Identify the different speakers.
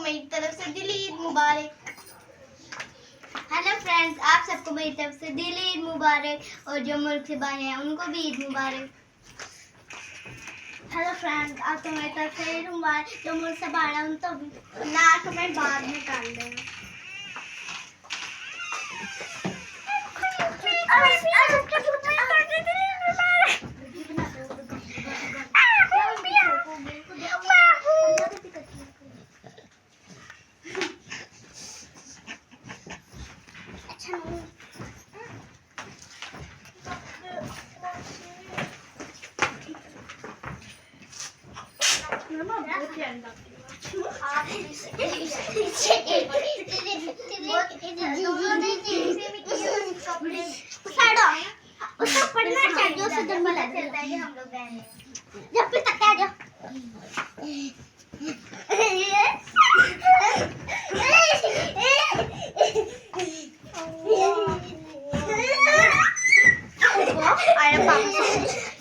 Speaker 1: मेरी तरफ से दिली ईद मुबारक। हेलो फ्रेंड्स, आप सबको मेरी तरफ से दिली ईद मुबारक और जो मुल्क से बाहर हैं उनको भी ईद मुबारक। हेलो फ्रेंड्स, आपको मेरी तरफ से ईद मुबारक। जो मुल्क से बाहर हैं उनको भी नाक में बाद में डाल देना। उसका पढ़ना चाहिए, उससे जब पता चलता है कि हम लोग गए हैं। जब भी तक आ जाओ। आया पापा